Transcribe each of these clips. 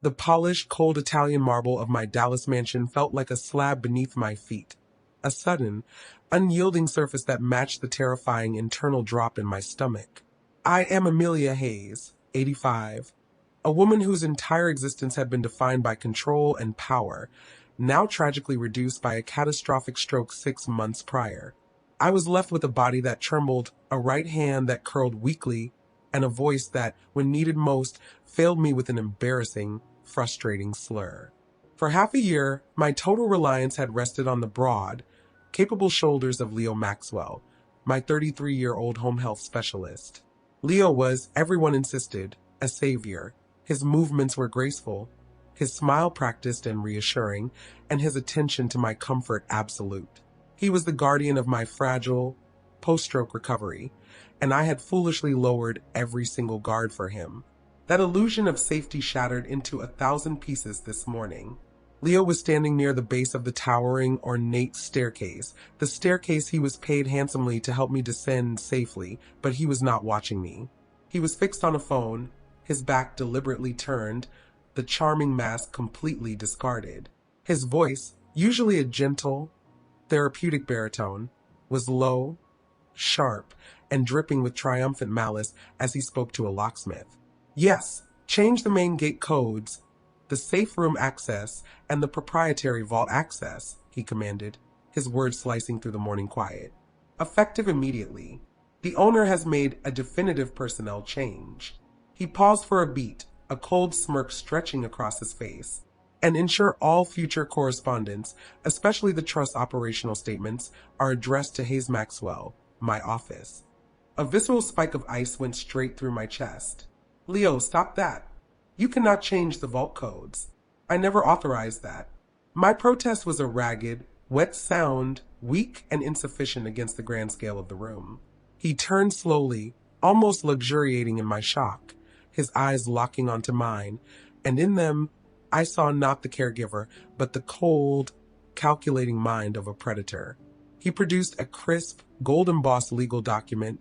The polished, cold Italian marble of my Dallas mansion felt like a slab beneath my feet, a sudden, unyielding surface that matched the terrifying internal drop in my stomach. I am Amelia Hayes, 85, a woman whose entire existence had been defined by control and power, now tragically reduced by a catastrophic stroke 6 months prior. I was left with a body that trembled, a right hand that curled weakly, and a voice that, when needed most, failed me with an embarrassing, frustrating slur. For half a year, my total reliance had rested on the broad, capable shoulders of Leo Maxwell, my 33-year-old home health specialist. Leo was, everyone insisted, a savior. His movements were graceful, his smile practiced and reassuring, and his attention to my comfort absolute. He was the guardian of my fragile, post-stroke recovery, and I had foolishly lowered every single guard for him. That illusion of safety shattered into 1,000 pieces this morning. Leo was standing near the base of the towering, ornate staircase, the staircase he was paid handsomely to help me descend safely, but he was not watching me. He was fixed on a phone, his back deliberately turned, the charming mask completely discarded. His voice, usually a gentle, therapeutic baritone, was low, sharp, and dripping with triumphant malice as he spoke to a locksmith. Yes, change the main gate codes, the safe room access, and the proprietary vault access, he commanded, his words slicing through the morning quiet. Effective immediately. The owner has made a definitive personnel change. He paused for a beat, a cold smirk stretching across his face. And ensure all future correspondence, especially the trust operational statements, are addressed to Hayes Maxwell, my office. A visceral spike of ice went straight through my chest. Leo, stop that. You cannot change the vault codes. I never authorized that. My protest was a ragged, wet sound, weak and insufficient against the grand scale of the room. He turned slowly, almost luxuriating in my shock, his eyes locking onto mine, and in them I saw not the caregiver, but the cold, calculating mind of a predator. He produced a crisp, gold-embossed legal document,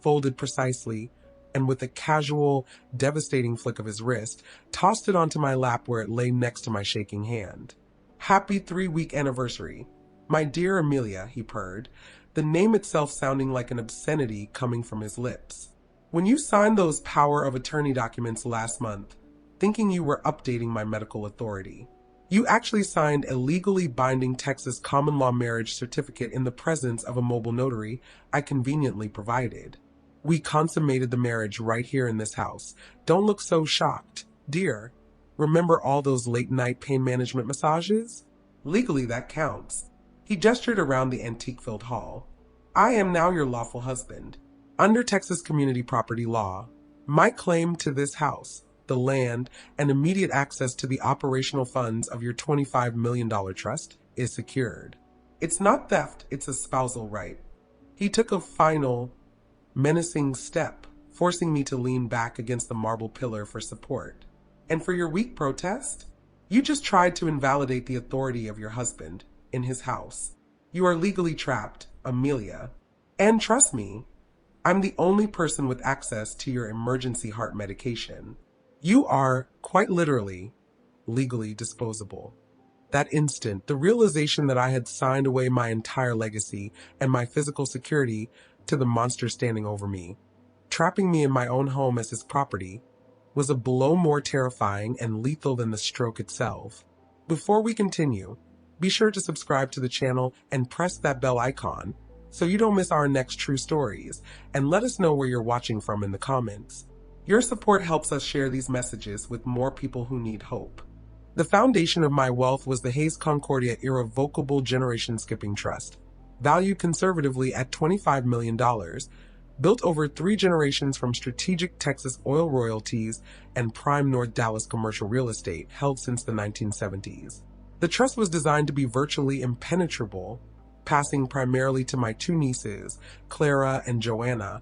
folded precisely, and with a casual, devastating flick of his wrist, tossed it onto my lap where it lay next to my shaking hand. Happy 3-week anniversary. My dear Amelia, he purred, the name itself sounding like an obscenity coming from his lips. When you signed those power of attorney documents last month, thinking you were updating my medical authority, you actually signed a legally binding Texas common law marriage certificate in the presence of a mobile notary I conveniently provided. We consummated the marriage right here in this house. Don't look so shocked. Dear, remember all those late-night pain management massages? Legally, that counts. He gestured around the antique-filled hall. I am now your lawful husband. Under Texas community property law, my claim to this house, the land, and immediate access to the operational funds of your $25 million trust is secured. It's not theft, it's a spousal right. He took a final, menacing step, forcing me to lean back against the marble pillar for support. And for your weak protest, you just tried to invalidate the authority of your husband in his house. You are legally trapped, Amelia. And trust me, I'm the only person with access to your emergency heart medication. You are, quite literally, legally disposable. That instant, the realization that I had signed away my entire legacy and my physical security to the monster standing over me, trapping me in my own home as his property, was a blow more terrifying and lethal than the stroke itself. Before we continue, be sure to subscribe to the channel and press that bell icon so you don't miss our next true stories, and let us know where you're watching from in the comments. Your support helps us share these messages with more people who need hope. The foundation of my wealth was the Hayes Concordia Irrevocable Generation Skipping Trust, valued conservatively at $25 million, built over 3 generations from strategic Texas oil royalties and prime North Dallas commercial real estate held since the 1970s. The trust was designed to be virtually impenetrable, passing primarily to my 2 nieces, Clara and Joanna,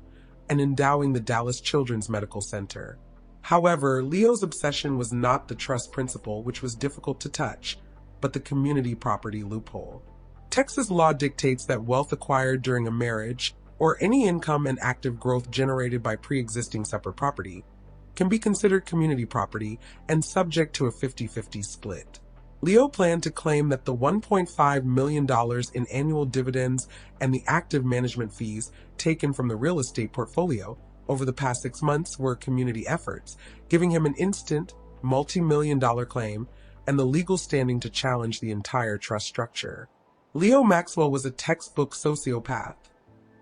and endowing the Dallas Children's Medical Center. However, Leo's obsession was not the trust principle, which was difficult to touch, but the community property loophole. Texas law dictates that wealth acquired during a marriage, or any income and active growth generated by pre-existing separate property, can be considered community property and subject to a 50-50 split. Leo planned to claim that the $1.5 million in annual dividends and the active management fees taken from the real estate portfolio over the past 6 months were community efforts, giving him an instant, multi-million-dollar claim and the legal standing to challenge the entire trust structure. Leo Maxwell was a textbook sociopath,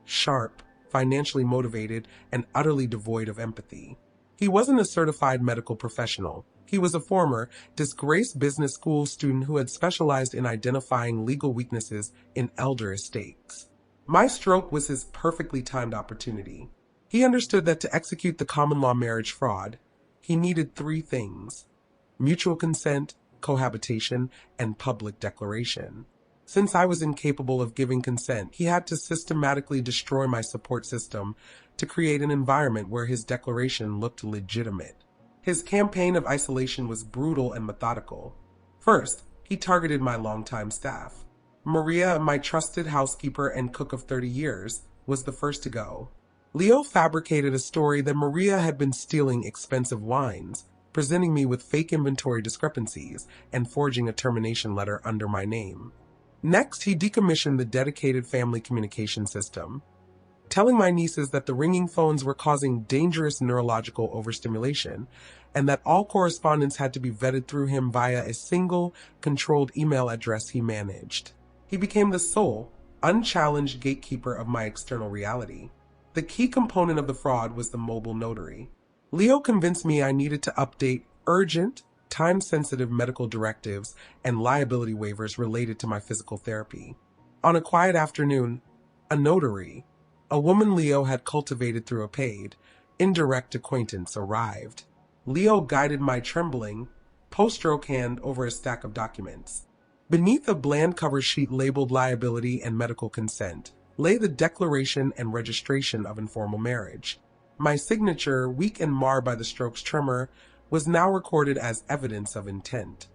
sharp, financially motivated, and utterly devoid of empathy. He wasn't a certified medical professional. He was a former, disgraced business school student who had specialized in identifying legal weaknesses in elder estates. My stroke was his perfectly timed opportunity. He understood that to execute the common law marriage fraud, he needed 3 things: mutual consent, cohabitation, and public declaration. Since I was incapable of giving consent, he had to systematically destroy my support system to create an environment where his declaration looked legitimate. His campaign of isolation was brutal and methodical. First, he targeted my longtime staff. Maria, my trusted housekeeper and cook of 30 years, was the first to go. Leo fabricated a story that Maria had been stealing expensive wines, presenting me with fake inventory discrepancies, and forging a termination letter under my name. Next, he decommissioned the dedicated family communication system, telling my nieces that the ringing phones were causing dangerous neurological overstimulation, and that all correspondence had to be vetted through him via a single, controlled email address he managed. He became the sole, unchallenged gatekeeper of my external reality. The key component of the fraud was the mobile notary. Leo convinced me I needed to update urgent, time-sensitive medical directives and liability waivers related to my physical therapy. On a quiet afternoon, a notary, a woman Leo had cultivated through a paid, indirect acquaintance, arrived. Leo guided my trembling, post-stroke hand over a stack of documents. Beneath a bland cover sheet labeled liability and medical consent lay the declaration and registration of informal marriage. My signature, weak and marred by the stroke's tremor, was now recorded as evidence of intent.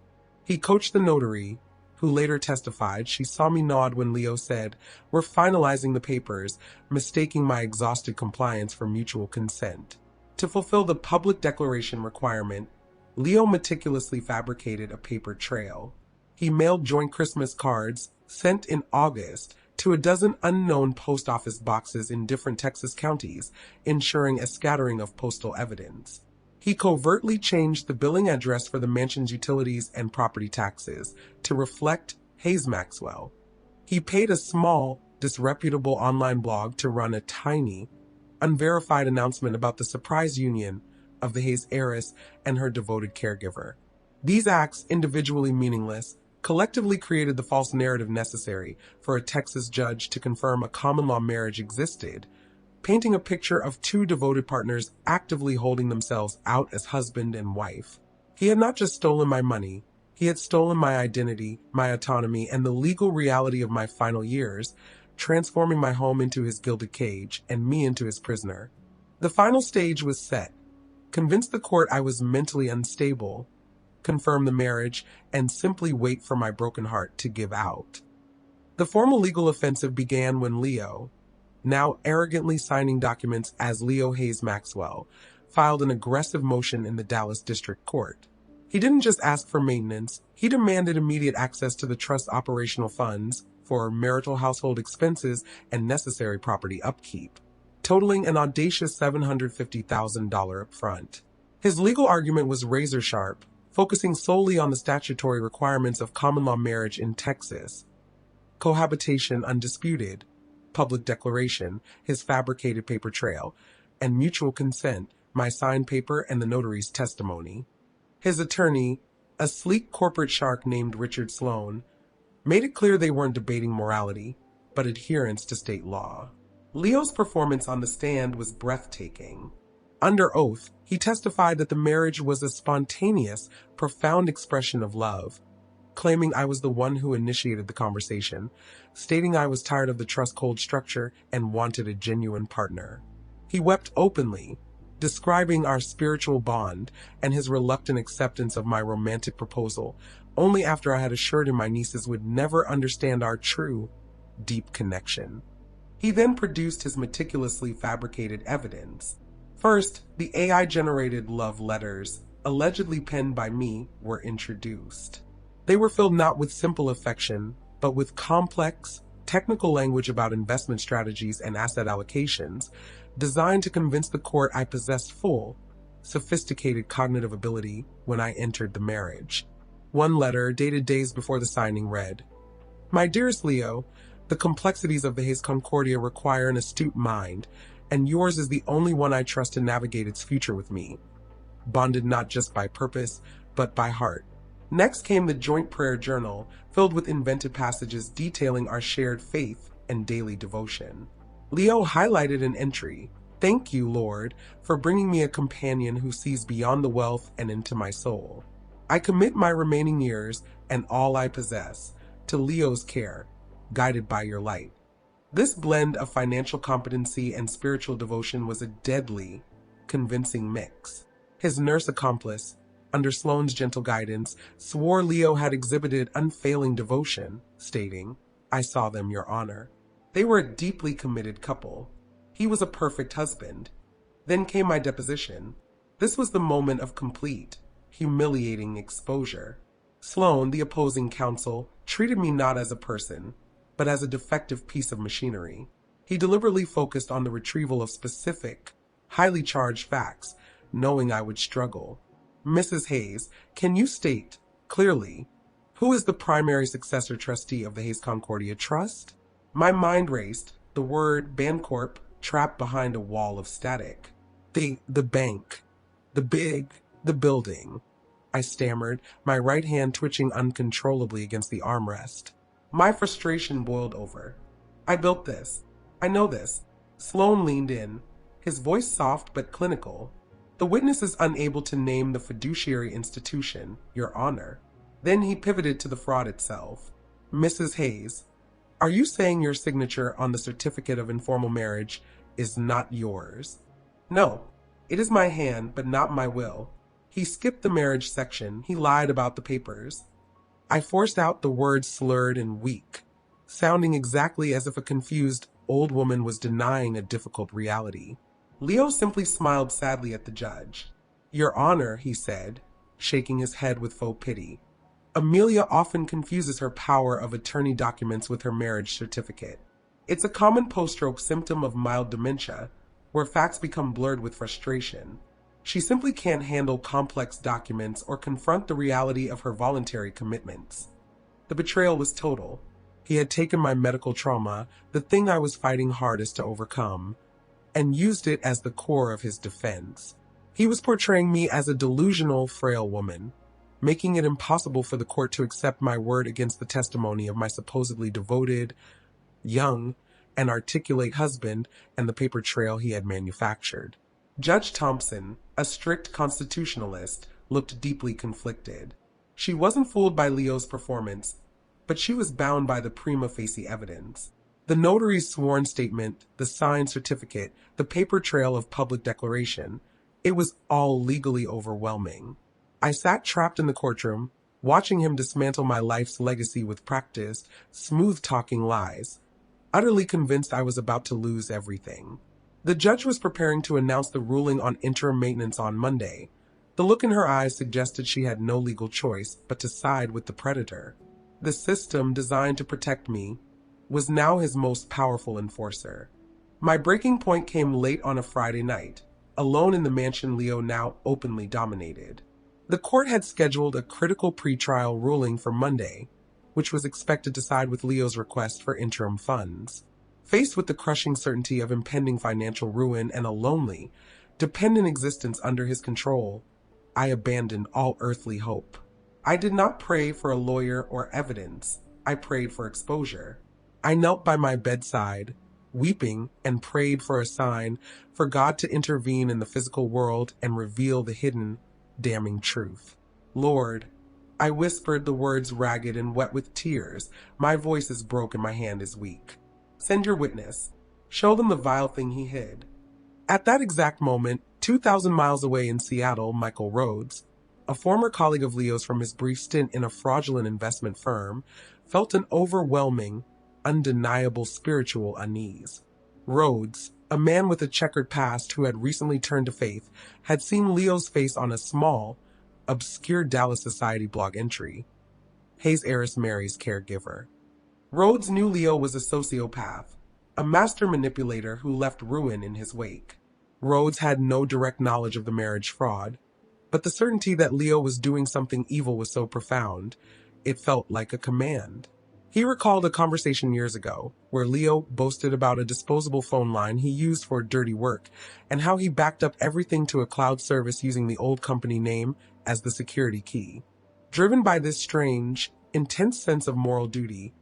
He coached the notary, who later testified she saw me nod when Leo said, "We're finalizing the papers," mistaking my exhausted compliance for mutual consent. To fulfill the public declaration requirement, Leo meticulously fabricated a paper trail. He mailed joint Christmas cards, sent in August, to a dozen unknown post office boxes in different Texas counties, ensuring a scattering of postal evidence. He covertly changed the billing address for the mansion's utilities and property taxes to reflect Hayes Maxwell. He paid a small, disreputable online blog to run a tiny, unverified announcement about the surprise union of the Hayes heiress and her devoted caregiver. These acts, individually meaningless, collectively created the false narrative necessary for a Texas judge to confirm a common law marriage existed, painting a picture of 2 devoted partners actively holding themselves out as husband and wife. He had not just stolen my money, he had stolen my identity, my autonomy, and the legal reality of my final years, transforming my home into his gilded cage and me into his prisoner. The final stage was set. Convince the court I was mentally unstable, confirm the marriage, and simply wait for my broken heart to give out. The formal legal offensive began when Leo, now arrogantly signing documents as Leo Hayes Maxwell, filed an aggressive motion in the Dallas District Court. He didn't just ask for maintenance, he demanded immediate access to the trust's operational funds for marital household expenses and necessary property upkeep, totaling an audacious $750,000 upfront. His legal argument was razor sharp, focusing solely on the statutory requirements of common law marriage in Texas. Cohabitation undisputed, public declaration, his fabricated paper trail, and mutual consent, my signed paper and the notary's testimony. His attorney, a sleek corporate shark named Richard Sloan, made it clear they weren't debating morality, but adherence to state law. Leo's performance on the stand was breathtaking. Under oath, he testified that the marriage was a spontaneous, profound expression of love, claiming I was the one who initiated the conversation, stating I was tired of the trust cold structure and wanted a genuine partner. He wept openly, describing our spiritual bond and his reluctant acceptance of my romantic proposal, only after I had assured him my nieces would never understand our true, deep connection. He then produced his meticulously fabricated evidence. First, the AI-generated love letters, allegedly penned by me, were introduced. They were filled not with simple affection, but with complex, technical language about investment strategies and asset allocations, designed to convince the court I possessed full, sophisticated cognitive ability when I entered the marriage. One letter, dated days before the signing, read, "My dearest Leo, the complexities of the Hayes Concordia require an astute mind, and yours is the only one I trust to navigate its future with me, bonded not just by purpose, but by heart." Next came the joint prayer journal, filled with invented passages detailing our shared faith and daily devotion. Leo highlighted an entry, "Thank you, Lord, for bringing me a companion who sees beyond the wealth and into my soul. I commit my remaining years and all I possess to Leo's care, guided by your light." This blend of financial competency and spiritual devotion was a deadly, convincing mix. His nurse accomplice, under Sloane's gentle guidance, swore Leo had exhibited unfailing devotion, stating, "I saw them, Your Honor." They were a deeply committed couple. He was a perfect husband. Then came my deposition. This was the moment of complete, humiliating exposure. Sloane, the opposing counsel, treated me not as a person, but as a defective piece of machinery. He deliberately focused on the retrieval of specific, highly charged facts, knowing I would struggle. "Mrs. Hayes, can you state, clearly, who is the primary successor trustee of the Hayes Concordia Trust?" My mind raced, the word Bancorp trapped behind a wall of static. The bank. The building. I stammered, my right hand twitching uncontrollably against the armrest. My frustration boiled over. "I built this. I know this." Sloane leaned in, his voice soft but clinical. "The witness is unable to name the fiduciary institution, Your Honor." Then he pivoted to the fraud itself. "Mrs. Hayes, are you saying your signature on the certificate of informal marriage is not yours?" "No, it is my hand, but not my will." He skipped the marriage section. He lied about the papers. I forced out the words slurred and weak, sounding exactly as if a confused old woman was denying a difficult reality. Leo simply smiled sadly at the judge. "Your Honor," he said, shaking his head with faux pity, "Amelia often confuses her power of attorney documents with her marriage certificate. It's a common post-stroke symptom of mild dementia, where facts become blurred with frustration. She simply can't handle complex documents or confront the reality of her voluntary commitments." The betrayal was total. He had taken my medical trauma, the thing I was fighting hardest to overcome, and used it as the core of his defense. He was portraying me as a delusional, frail woman, making it impossible for the court to accept my word against the testimony of my supposedly devoted, young, and articulate husband and the paper trail he had manufactured. Judge Thompson, a strict constitutionalist, looked deeply conflicted. She wasn't fooled by Leo's performance, but she was bound by the prima facie evidence. The notary's sworn statement, the signed certificate, the paper trail of public declaration, it was all legally overwhelming. I sat trapped in the courtroom, watching him dismantle my life's legacy with practiced, smooth-talking lies, utterly convinced I was about to lose everything. The judge was preparing to announce the ruling on interim maintenance on Monday. The look in her eyes suggested she had no legal choice but to side with the predator. The system designed to protect me was now his most powerful enforcer. My breaking point came late on a Friday night, alone in the mansion Leo now openly dominated. The court had scheduled a critical pretrial ruling for Monday, which was expected to side with Leo's request for interim funds. Faced with the crushing certainty of impending financial ruin and a lonely, dependent existence under his control, I abandoned all earthly hope. I did not pray for a lawyer or evidence. I prayed for exposure. I knelt by my bedside, weeping, and prayed for a sign, for God to intervene in the physical world and reveal the hidden, damning truth. "Lord," I whispered, the words ragged and wet with tears. My voice is broken, my hand is weak. "Send your witness. Show them the vile thing he hid." At that exact moment, 2,000 miles away in Seattle, Michael Rhodes, a former colleague of Leo's from his brief stint in a fraudulent investment firm, felt an overwhelming, undeniable spiritual unease. Rhodes, A man with a checkered past who had recently turned to faith had seen Leo's face on a small, obscure Dallas Society blog entry. Hayes heiress marries caregiver. Rhodes knew Leo was a sociopath, a master manipulator who left ruin in his wake. Rhodes had no direct knowledge of the marriage fraud, but the certainty that Leo was doing something evil was so profound, it felt like a command. He recalled a conversation years ago where Leo boasted about a disposable phone line he used for dirty work and how he backed up everything to a cloud service using the old company name as the security key. Driven by this strange, intense sense of moral duty,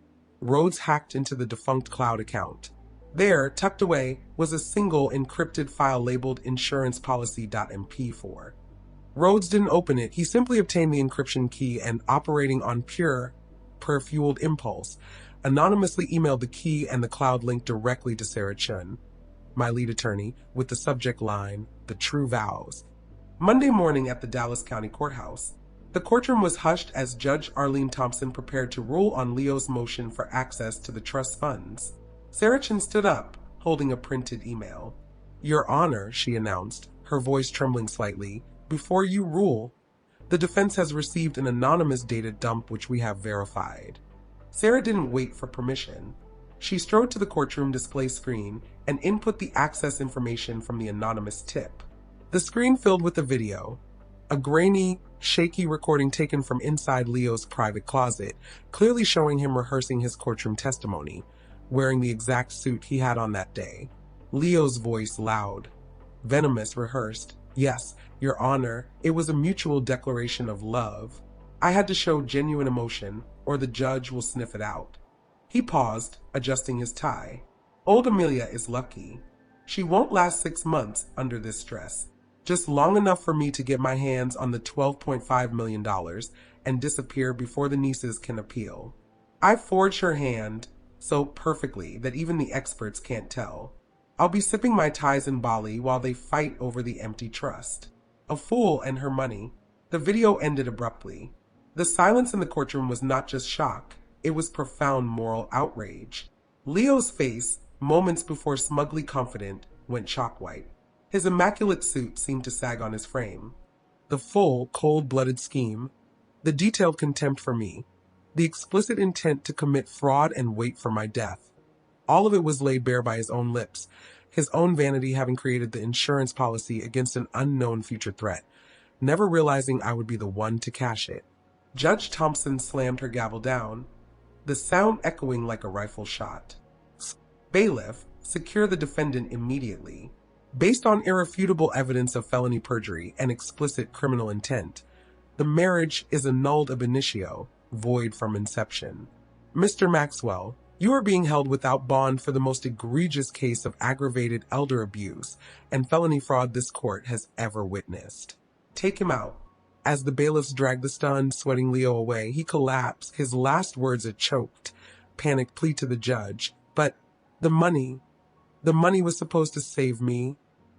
Rhodes hacked into the defunct cloud account. There, tucked away, was a single encrypted file labeled insurancepolicy.mp4. Rhodes didn't open it, he simply obtained the encryption key and, operating on pure, fueled impulse, anonymously emailed the key and the cloud link directly to Sarah Chun, my lead attorney, with the subject line, "The True Vows." Monday morning at the Dallas County Courthouse, the courtroom was hushed as Judge Arlene Thompson prepared to rule on Leo's motion for access to the trust funds. Sarah Chun stood up, holding a printed email. "Your Honor," she announced, her voice trembling slightly, "before you rule, the defense has received an anonymous data dump which we have verified." Sarah didn't wait for permission. She strode to the courtroom display screen and input the access information from the anonymous tip. The screen filled with a video, a grainy, shaky recording taken from inside Leo's private closet, clearly showing him rehearsing his courtroom testimony, wearing the exact suit he had on that day. Leo's voice loud, venomous, rehearsed. "Yes, Your Honor, it was a mutual declaration of love. I had to show genuine emotion, or the judge will sniff it out." He paused, adjusting his tie. "Old Amelia is lucky. She won't last 6 months under this stress. Just long enough for me to get my hands on the $12.5 million and disappear before the nieces can appeal. I forged her hand so perfectly that even the experts can't tell. I'll be sipping my ties in Bali while they fight over the empty trust. A fool and her money." The video ended abruptly. The silence in the courtroom was not just shock, it was profound moral outrage. Leo's face, moments before smugly confident, went chalk white. His immaculate suit seemed to sag on his frame. The full, cold-blooded scheme, the detailed contempt for me, the explicit intent to commit fraud and wait for my death. All of it was laid bare by his own lips, his own vanity having created the insurance policy against an unknown future threat, never realizing I would be the one to cash it. Judge Thompson slammed her gavel down, the sound echoing like a rifle shot. "Bailiff, secure the defendant immediately. Based on irrefutable evidence of felony perjury and explicit criminal intent, the marriage is annulled ab initio, void from inception. Mr. Maxwell, you are being held without bond for the most egregious case of aggravated elder abuse and felony fraud this court has ever witnessed. Take him out." As the bailiffs dragged the stunned, sweating Leo away, he collapsed, his last words a choked, panicked plea to the judge. "But the money was supposed to save me."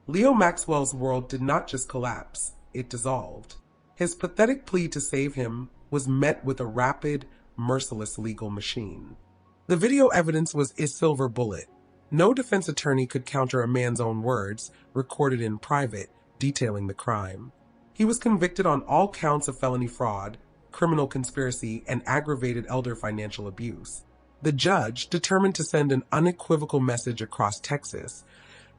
Leo Maxwell's world did not just collapse, it dissolved. His pathetic plea to save him was met with a rapid, merciless legal machine. The video evidence was a silver bullet. No defense attorney could counter a man's own words, recorded in private, detailing the crime. He was convicted on all counts of felony fraud, criminal conspiracy, and aggravated elder financial abuse. The judge, determined to send an unequivocal message across Texas,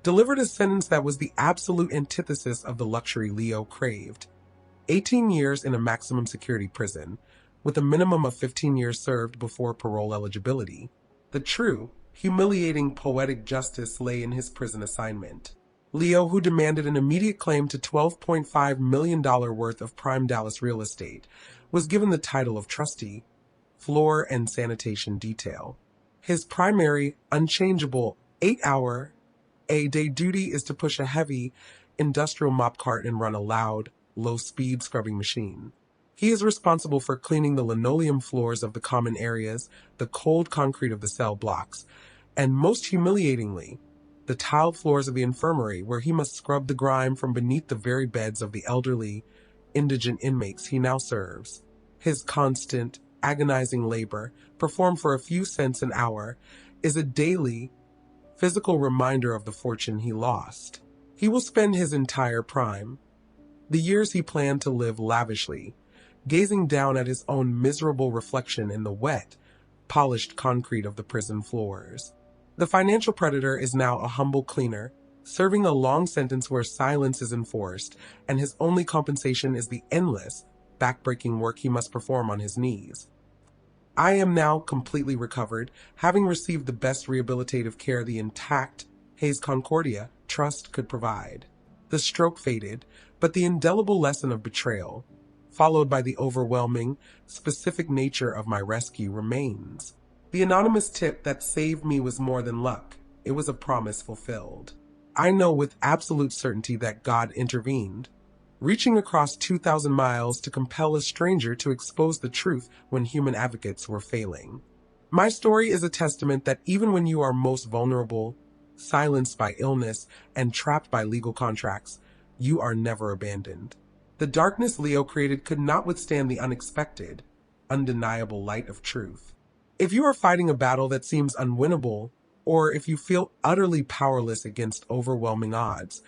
delivered a sentence that was the absolute antithesis of the luxury Leo craved. 18 years in a maximum security prison, with a minimum of 15 years served before parole eligibility. The true, humiliating poetic justice lay in his prison assignment. Leo, who demanded an immediate claim to $12.5 million worth of prime Dallas real estate, was given the title of trustee, floor and sanitation detail. His primary, unchangeable 8-hour-a-day duty is to push a heavy, industrial mop cart and run a loud, low-speed scrubbing machine. He is responsible for cleaning the linoleum floors of the common areas, the cold concrete of the cell blocks, and most humiliatingly, the tiled floors of the infirmary, where he must scrub the grime from beneath the very beds of the elderly, indigent inmates he now serves. His constant, agonizing labor, performed for a few cents an hour, is a daily, physical reminder of the fortune he lost. He will spend his entire prime, the years he planned to live lavishly, gazing down at his own miserable reflection in the wet, polished concrete of the prison floors. The financial predator is now a humble cleaner, serving a long sentence where silence is enforced, and his only compensation is the endless, backbreaking work he must perform on his knees. I am now completely recovered, having received the best rehabilitative care the intact Hayes Concordia Trust could provide. The stroke faded, but the indelible lesson of betrayal, followed by the overwhelming, specific nature of my rescue, remains. The anonymous tip that saved me was more than luck. It was a promise fulfilled. I know with absolute certainty that God intervened, reaching across 2,000 miles to compel a stranger to expose the truth when human advocates were failing. My story is a testament that even when you are most vulnerable, silenced by illness, and trapped by legal contracts, you are never abandoned. The darkness Leo created could not withstand the unexpected, undeniable light of truth. If you are fighting a battle that seems unwinnable, or if you feel utterly powerless against overwhelming odds,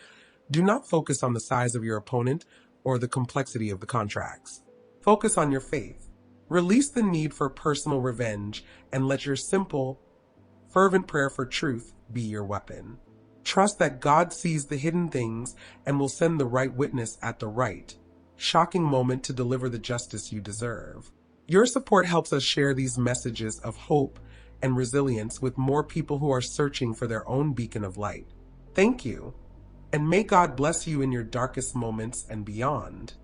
do not focus on the size of your opponent or the complexity of the contracts. Focus on your faith. Release the need for personal revenge and let your simple, fervent prayer for truth be your weapon. Trust that God sees the hidden things and will send the right witness at the right, shocking moment to deliver the justice you deserve. Your support helps us share these messages of hope and resilience with more people who are searching for their own beacon of light. Thank you, and may God bless you in your darkest moments and beyond.